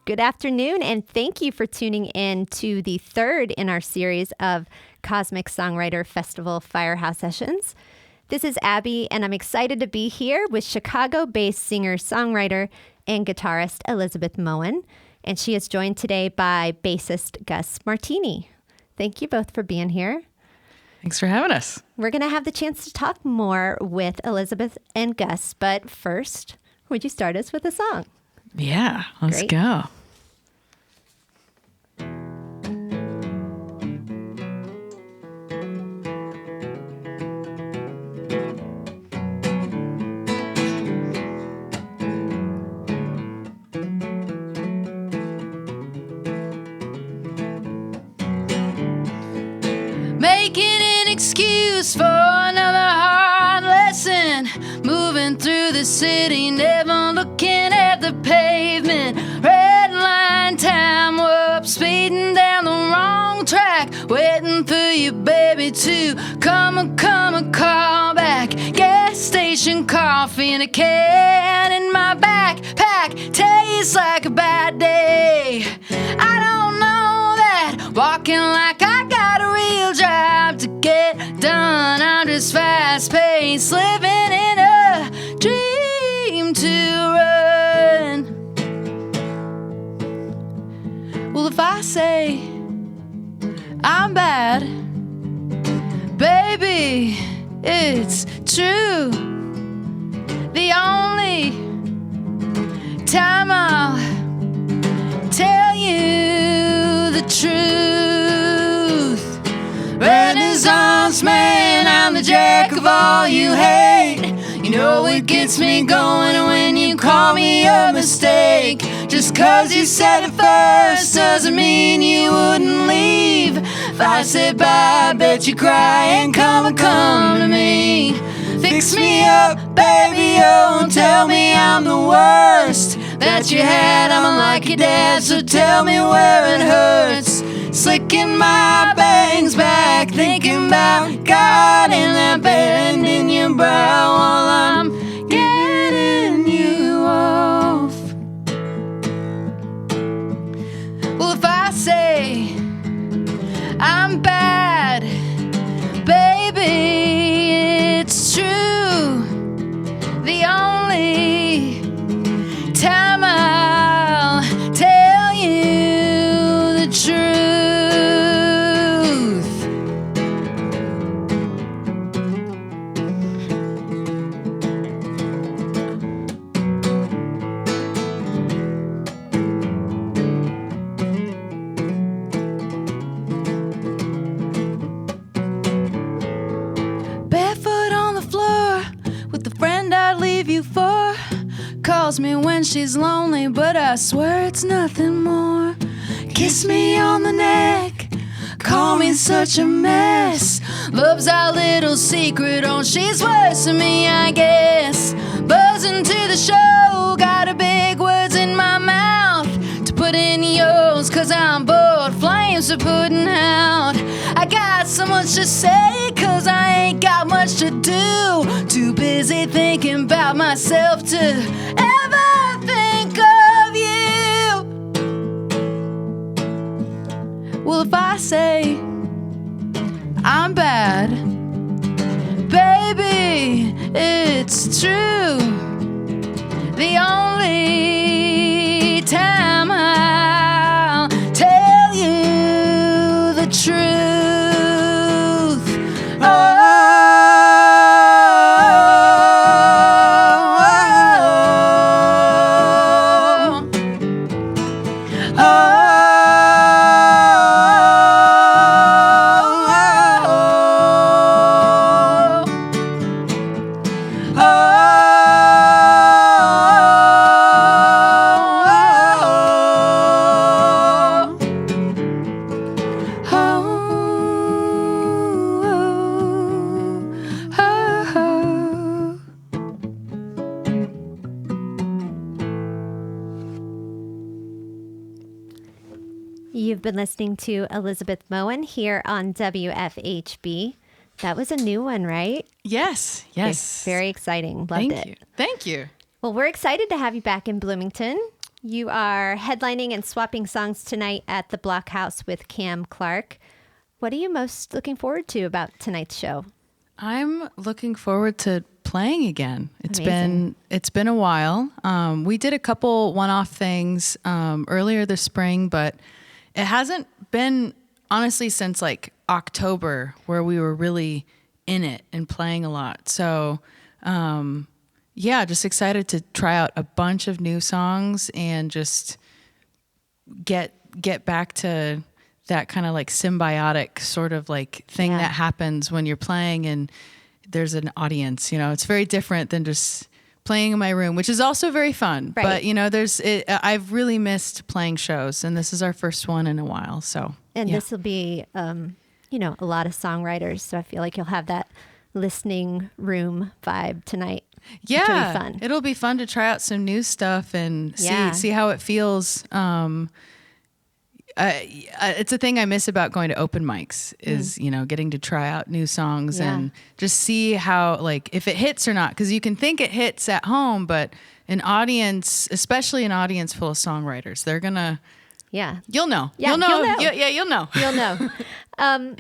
Good afternoon, and thank you for tuning in to the third in our series of Cosmic Songwriter Festival Firehouse Sessions. This is Abby, and I'm excited to be here with Chicago-based singer-songwriter and guitarist Elizabeth Moen, and she is joined today by bassist Gus Martini. Thank you both for being here. Thanks for having us. We're going to have the chance to talk more with Elizabeth and Gus, but first, would you start us with a song? Yeah, let's Great. go. Making an excuse for another hard lesson. Moving through the city, never looking at the pavement. Red line, time warp, speeding down the wrong track. Waiting for you, baby, to come call back. Gas station coffee in a can in my backpack. Tastes like a bad day. I don't know that. Walking like I got a real job to get done. I'm just fast-paced, living in a dream to run. Well, if I say I'm bad, baby, it's true. The only time I'll tell you the truth. Renaissance man, I'm the jack of all you hate. You know it gets me going when you call me a mistake. Just 'cause you said it first doesn't mean you wouldn't leave. If I said bye, I bet you cry and come to me. Fix me up, baby, oh, tell me I'm the worst that you had. I'm unlike your dad, so tell me where it hurts. Slicking my bangs back, thinking about God in that bend in your brow while I'm getting you off. Well, if I say I'm bad, baby, it's true. The only time I'll tell you the truth. Barefoot on the floor with the friend I'd leave you for. Calls me when she's lonely, but I swear it's nothing more. Kiss me on the neck, call me such a mess. Love's our little secret, oh, she's worse than me, I guess. Buzzing to the show, got a big words in my mouth to put in yours, 'cause I'm bored, flames are putting out. I got so much to say, 'cause I ain't got much to do. Too busy thinking about myself to ever think of you. Well, if I say I'm bad, baby, it's true. The only time I'll tell you the truth. You've been listening to Elizabeth Moen here on WFHB. That was a new one, right? Yes. Very exciting. Loved it. Thank you. Well, we're excited to have you back in Bloomington. You are headlining and swapping songs tonight at the Blockhouse with Cam Clark. What are you most looking forward to about tonight's show? I'm looking forward to playing again. It's Amazing. been a while. We did a couple one-off things earlier this spring, but it hasn't been honestly since like October where we were really in it and playing a lot. So just excited to try out a bunch of new songs and just get back to that kind of like symbiotic sort of like thing that happens when you're playing and there's an audience. You know, it's very different than just playing in my room, which is also very fun. Right. But you know, I've really missed playing shows, and this is our first one in a while. So this will be a lot of songwriters, so I feel like you'll have that listening room vibe tonight. Yeah, which will be fun. It'll be fun to try out some new stuff and see how it feels. It's a thing I miss about going to open mics is, getting to try out new songs and just see how, like, if it hits or not. Because you can think it hits at home, but an audience, especially an audience full of songwriters, they're going to... Yeah. You'll know. Yeah, you'll know. you'll know. You'll know. You'll know.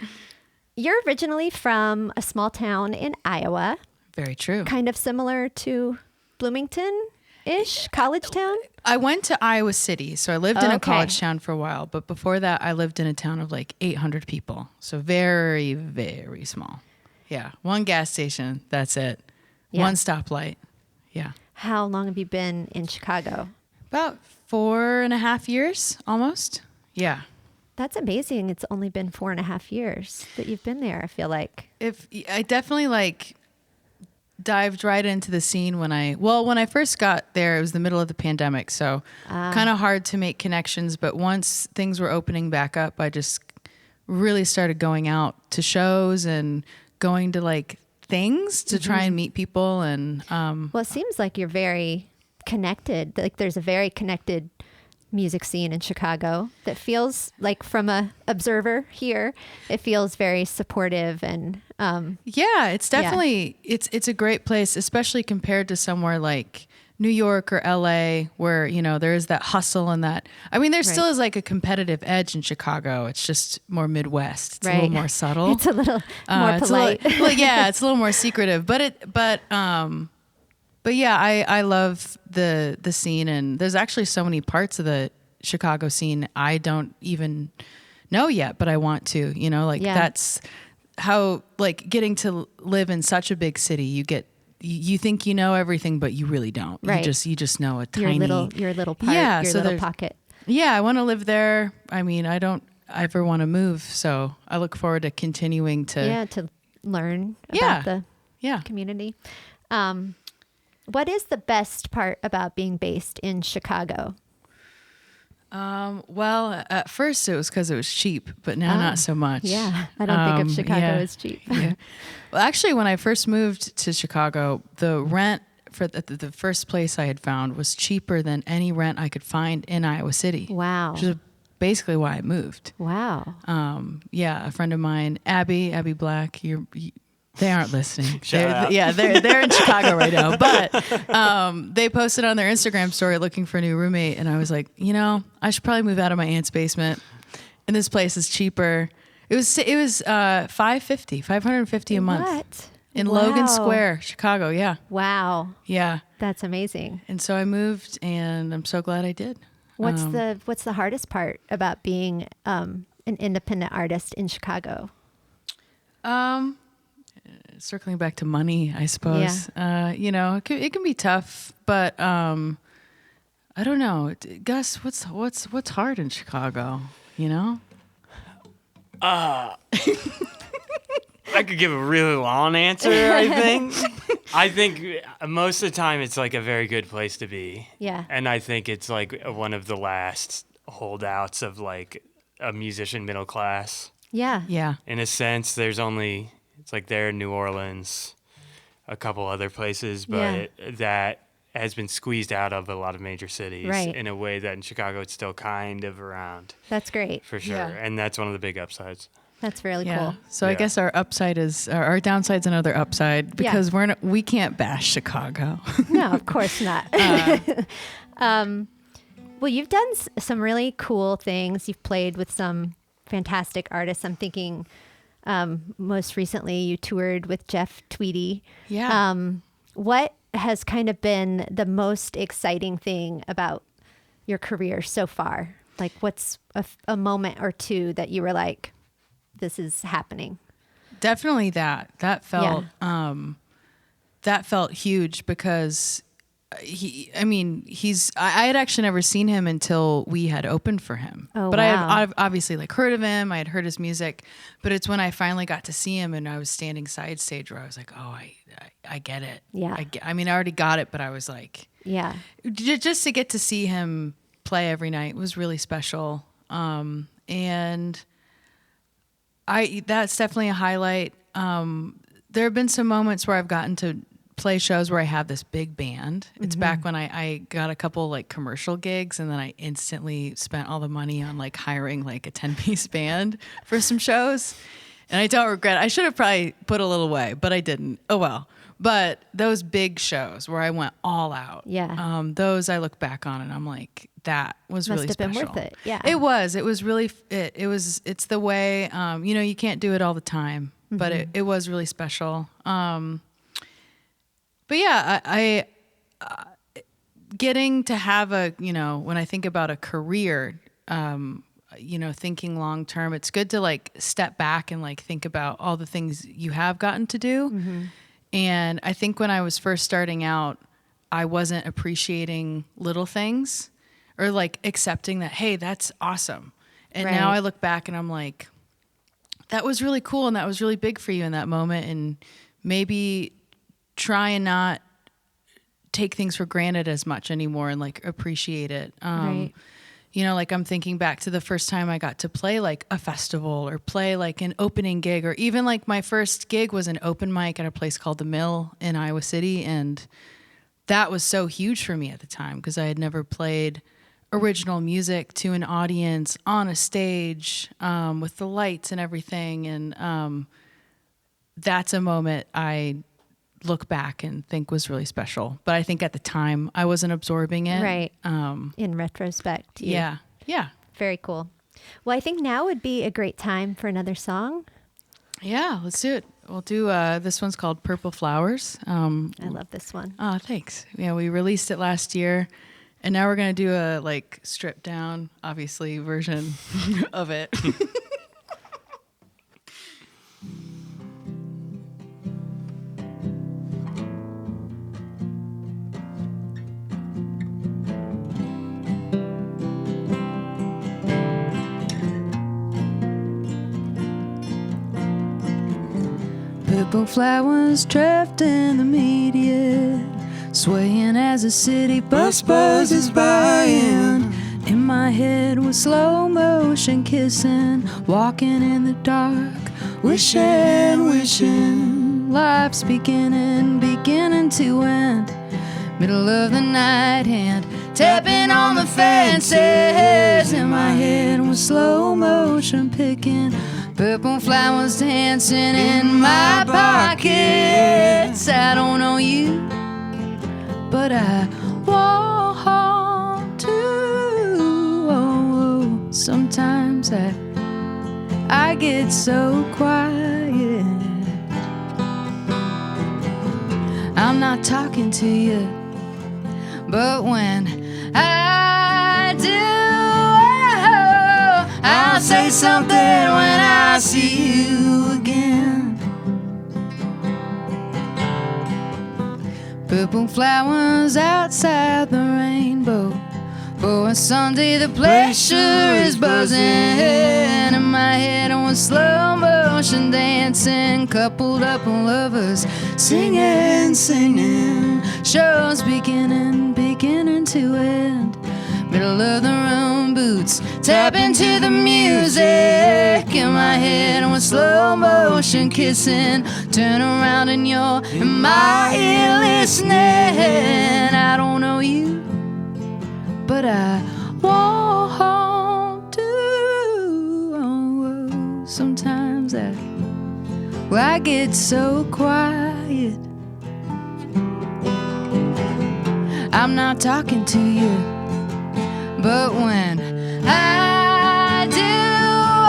You're originally from a small town in Iowa. Very true. Kind of similar to Bloomington-ish, college town? I went to Iowa City, so I lived in a college town for a while. But before that, I lived in a town of like 800 people. So very, very small. Yeah. One gas station. That's it. Yeah. One stoplight. Yeah. How long have you been in Chicago? About 4.5 years, almost. Yeah. That's amazing. It's only been 4.5 years that you've been there, I feel like. I definitely dived right into the scene when I first got there, it was the middle of the pandemic. So kind of hard to make connections. But once things were opening back up, I just really started going out to shows and going to things to try and meet people. And well, it seems like you're very connected. Like there's a very connected music scene in Chicago that feels like, from a observer here, it feels very supportive and it's definitely it's a great place, especially compared to somewhere like New York or LA where there is that hustle and that there still is like a competitive edge in Chicago. It's just more Midwest. It's a little more subtle. It's a little more polite. It's a little more secretive, but yeah, I love the scene, and there's actually so many parts of the Chicago scene I don't even know yet, but I want to, that's how, getting to live in such a big city, you think you know everything, but you really don't. Right. You just know a tiny... Your little part, your little pocket. Yeah, I want to live there. I don't ever want to move, so I look forward to continuing to learn about the community. What is the best part about being based in Chicago? Well, at first it was because it was cheap, but now not so much. Yeah, I don't think of Chicago as cheap. Yeah. Well, actually, when I first moved to Chicago, the rent for the first place I had found was cheaper than any rent I could find in Iowa City. Wow. Which is basically why I moved. Wow. A friend of mine, Abby Black, they aren't listening. Shout out. They're in Chicago right now. But they posted on their Instagram story looking for a new roommate, and I was like, I should probably move out of my aunt's basement. And this place is cheaper. It was $550 a month. What? In Logan Square, Chicago. Yeah. Wow. Yeah. That's amazing. And so I moved, and I'm so glad I did. What's the hardest part about being an independent artist in Chicago? Circling back to money, I suppose. Yeah. It can be tough, but I don't know. Gus, what's hard in Chicago? I could give a really long answer, I think. I think most of the time it's like a very good place to be. Yeah. And I think it's like one of the last holdouts of like a musician middle class. Yeah. Yeah. In a sense, it's like there in New Orleans, a couple other places, but that has been squeezed out of a lot of major cities in a way that in Chicago it's still kind of around. That's great. For sure. Yeah. And that's one of the big upsides. That's really cool. So I guess our upside is our downside's another upside because we can't bash Chicago. No, of course not. Well, you've done some really cool things. You've played with some fantastic artists. I'm thinking most recently you toured with Jeff Tweedy. Yeah. What has kind of been the most exciting thing about your career so far? Like, what's a moment or two that you were like, this is happening? Definitely that felt huge because I had actually never seen him until we had opened for him. Oh, but wow. I've obviously like heard of him. I had heard his music, but it's when I finally got to see him and I was standing side stage where I was like, oh, I get it. Yeah. I already got it, but I was like, yeah, just to get to see him play every night was really special. And that's definitely a highlight. There have been some moments where I've gotten to play shows where I have this big band. It's back when I got a couple like commercial gigs, and then I instantly spent all the money on like hiring like a 10-piece band for some shows. And I don't regret it. I should have probably put a little away, but I didn't. Oh well. But those big shows where I went all out, those I look back on and I'm like, that was really special. Must have been worth it. Yeah, it was. It was really. It's the way. You can't do it all the time, but it was really special. But yeah, I getting to have when I think about a career, thinking long term, it's good to like step back and like think about all the things you have gotten to do. Mm-hmm. And I think when I was first starting out, I wasn't appreciating little things or like accepting that, hey, that's awesome. And now I look back and I'm like, that was really cool and that was really big for you in that moment. And maybe try and not take things for granted as much anymore and like appreciate it. Like I'm thinking back to the first time I got to play like a festival or play like an opening gig, or even like my first gig was an open mic at a place called The Mill in Iowa City. And that was so huge for me at the time because I had never played original music to an audience on a stage with the lights and everything. And that's a moment I look back and think was really special. But I think at the time I wasn't absorbing it. Right. In retrospect. Yeah. Very cool. Well, I think now would be a great time for another song. Yeah, let's do it. We'll do, this one's called Purple Flowers. I love this one. Oh, thanks. Yeah, we released it last year. And now we're going to do a like stripped down, obviously, version of it. Purple flowers trapped in the media, swaying as the city bus buzzes by. In my head was slow motion kissing, walking in the dark, wishing life's beginning to end. Middle of the night, hand tapping on the fences. In my head was slow motion picking, purple flowers dancing in my pockets. I don't know you, but I want to. Oh, sometimes I get so quiet. I'm not talking to you, but when I do, I'll say something when I see you again. Purple flowers outside the rainbow. For a Sunday the pleasure is buzzing. In my head on slow motion dancing, coupled up lovers singing. Shows beginning to end. Middle of the room, boots tap into the music. In my head on slow motion kissing, turn around and you're in my ear listening. I don't know you, but I want to. Oh, sometimes I get so quiet. I'm not talking to you, But when I do,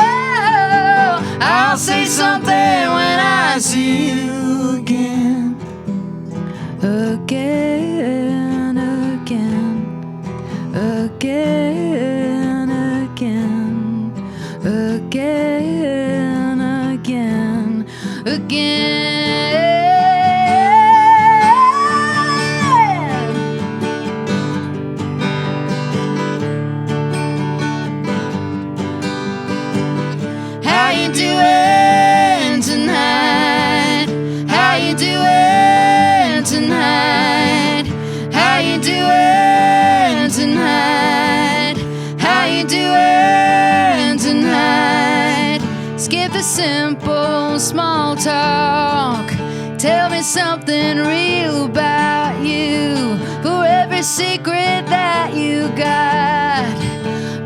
oh, I'll say something when I see you again. Again, again, again, again, again, again, again. How you doing tonight? How you doing tonight? How you doing tonight? How you doing tonight? Skip the simple small talk. Tell me something real about you. For every secret that you got,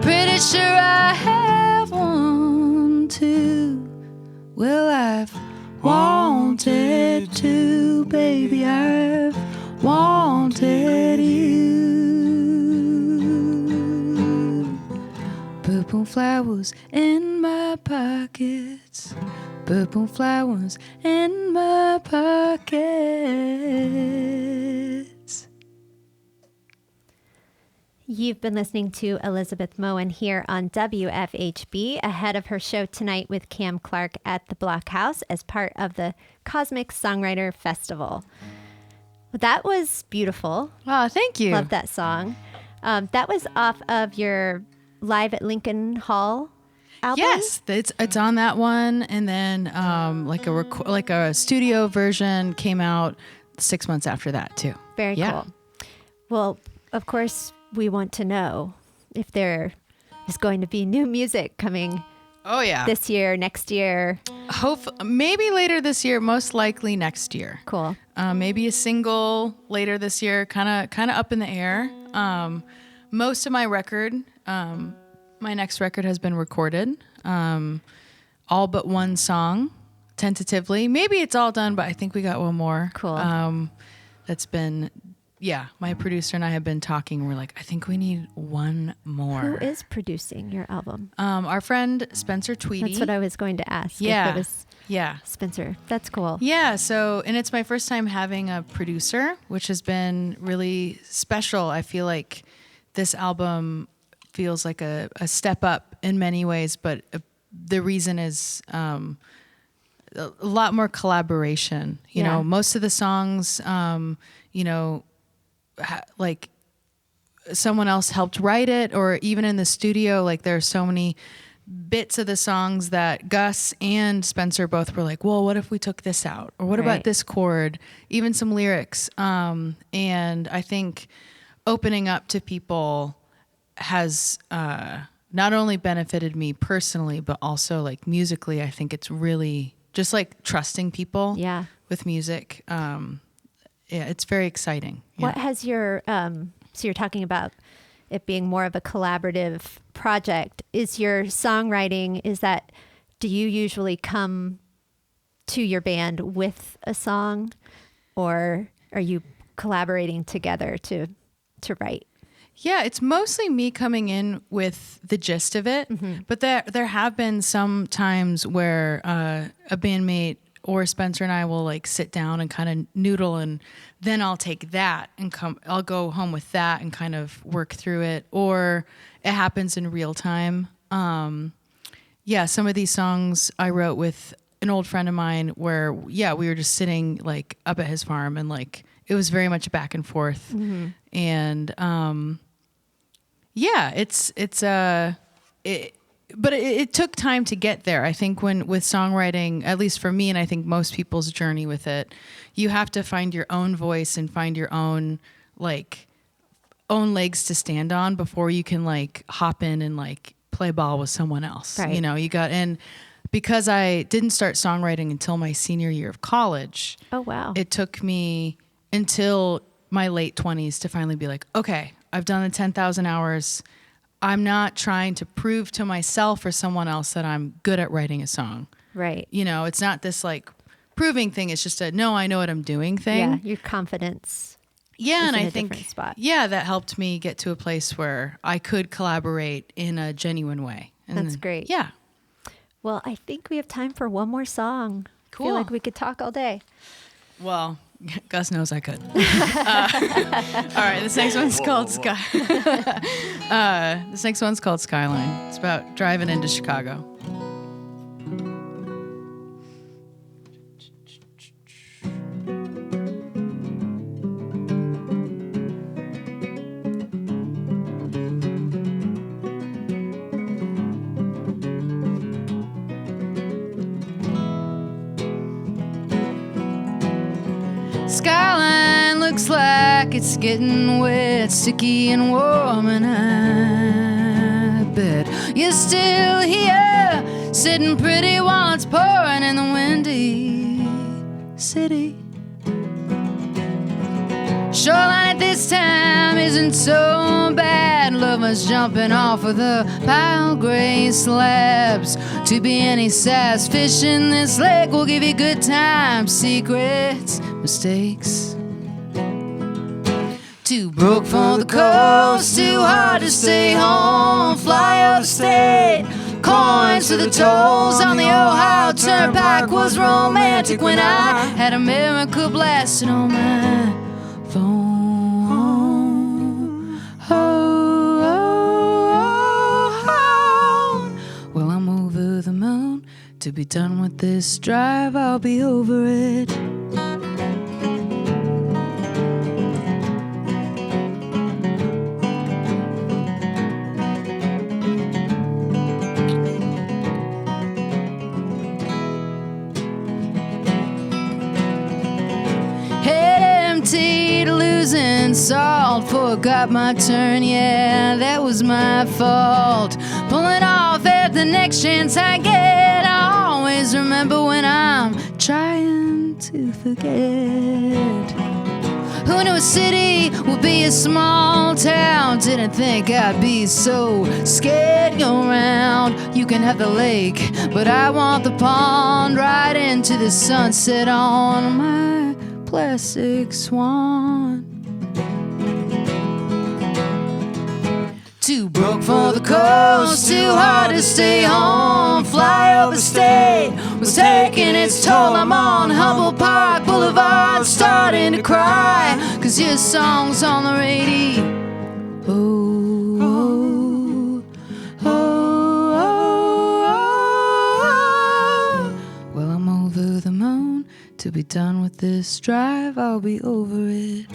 pretty sure I have one too. Well, I've wanted to, baby, I've wanted you. Purple flowers in my pockets, purple flowers in my pockets. You've been listening to Elizabeth Moen here on WFHB, ahead of her show tonight with Cam Clark at the Blockhouse as part of the Cosmic Songwriter Festival. That was beautiful. Wow, thank you. Love that song. That was off of your Live at Lincoln Hall album? Yes, it's on that one, and then like a studio version came out 6 months after that too. Very cool. Well, of course, we want to know if there is going to be new music coming. Oh yeah, this year, next year. Maybe later this year. Most likely next year. Cool. Maybe a single later this year. Kind of up in the air. Most of my record, my next record has been recorded. All but one song, tentatively. Maybe it's all done, but I think we got one more. Cool. That's been. Yeah, my producer and I have been talking. We're like, I think we need one more. Who is producing your album? Our friend Spencer Tweedy. That's what I was going to ask. Yeah. If it was Spencer. That's cool. Yeah, and it's my first time having a producer, which has been really special. I feel like this album feels like a step up in many ways, but the reason is a lot more collaboration. You know, most of the songs, like someone else helped write it, or even in the studio, like there are so many bits of the songs that Gus and Spencer both were like, well, what if we took this out? Or what about this chord? Even some lyrics. And I think opening up to people has not only benefited me personally, but also like musically. I think it's really just like trusting people with music. Yeah, it's very exciting. Yeah. What has your, so you're talking about it being more of a collaborative project. Is your songwriting, do you usually come to your band with a song, or are you collaborating together to write? Yeah, it's mostly me coming in with the gist of it, but there have been some times where a bandmate or Spencer and I will like sit down and kind of noodle, and then I'll take that and I'll go home with that and kind of work through it, or it happens in real time. Some of these songs I wrote with an old friend of mine where, we were just sitting like up at his farm, and like, it was very much back and forth. And, but it took time to get there. I think with songwriting, at least for me, and I think most people's journey with it, you have to find your own voice and find your own legs to stand on before you can like hop in and like play ball with someone else. Right. You know, and because I didn't start songwriting until my senior year of college. Oh, wow. It took me until my late 20s to finally be like, okay, I've done the 10,000 hours. I'm not trying to prove to myself or someone else that I'm good at writing a song. Right. You know, it's not this like proving thing. It's just no, I know what I'm doing thing. Yeah, your confidence. Yeah, and in I a think different spot. that helped me get to a place where I could collaborate in a genuine way. And That's great. Yeah. Well, I think we have time for one more song. Cool. I feel like we could talk all day. Well, Gus knows I could. All right, this next one's called Sky. This next one's called Skyline. It's about driving into Chicago. Skyline looks like it's getting wet, sticky and warm, and I bet you're still here, sitting pretty while it's pouring in the windy city. Shoreline at this time isn't so bad. Lovers jumping off of the pale gray slabs. To be any size fish in this lake will give you good times, secrets, mistakes. Too broke for the coast, too hard to stay home. Fly over state, coins for the tolls on the Ohio Turnpike was romantic when I had America blasted on my phone. Well, I'm over the moon. To be done with this drive, I'll be over it. Losing salt, forgot my turn, yeah, that was my fault. Pulling off at the next chance I get. I always remember when I'm trying to forget. Who knew a city would be a small town? Didn't think I'd be so scared. Go round, you can have the lake, but I want the pond right into the sunset on my plastic swan. Too broke for the coast, too hard to stay home. Fly over state was taking its toll. I'm on Humboldt Park Boulevard, starting to cry, 'cause your song's on the radio. Oh, oh, oh, oh. Well, I'm over the moon. To be done with this drive, I'll be over it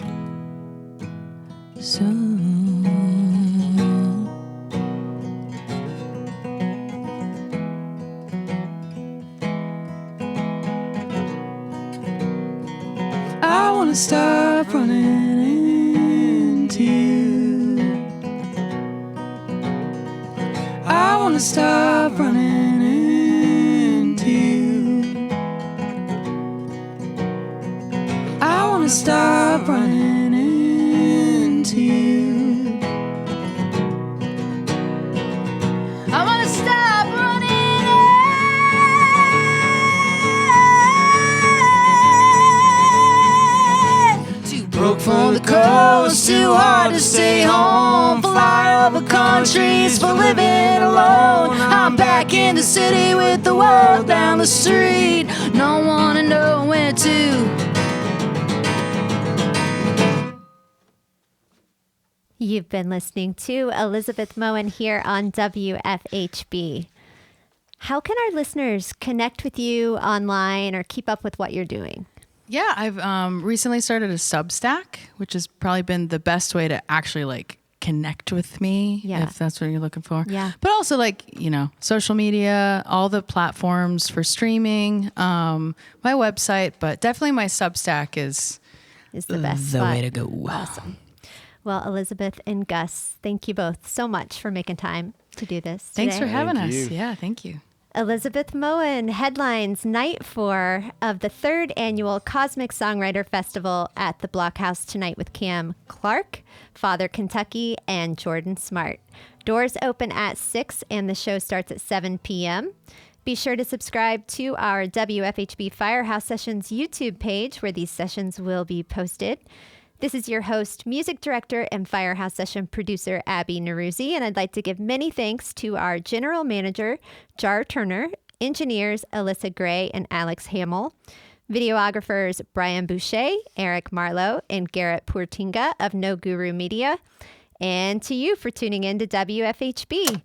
soon. I wanna stop running into you. I wanna stop running into you. I wanna stop running into you. I wanna stop running. Broke for the coast, too hard to stay home. Fly over countries for living alone. I'm back in the city with the world down the street. No one to know where to. You've been listening to Elizabeth Moen here on WFHB. How can our listeners connect with you online or keep up with what you're doing? Yeah, I've recently started a Substack, which has probably been the best way to actually like connect with me, if that's what you're looking for. Yeah. But also like, you know, social media, all the platforms for streaming, my website, but definitely my Substack is the best the spot. way to go. Awesome. Well, Elizabeth and Gus, thank you both so much for making time to do this Thanks today. for having Thank us. you. Yeah, thank you. Elizabeth Moen headlines Night 4 of the 3rd Annual Cosmic Songwriter Festival at the Blockhouse tonight with Cam Clark, Father Kentucky, and Jordan Smart. Doors open at 6 and the show starts at 7 p.m. Be sure to subscribe to our WFHB Firehouse Sessions YouTube page where these sessions will be posted. This is your host, music director, and Firehouse session producer, Abby Noroozi, and I'd like to give many thanks to our general manager, Jar Turner, engineers, Alyssa Gray and Alex Hamill, videographers, Brian Boucher, Eric Marlowe, and Garrett Portinga of No Guru Media, and to you for tuning in to WFHB.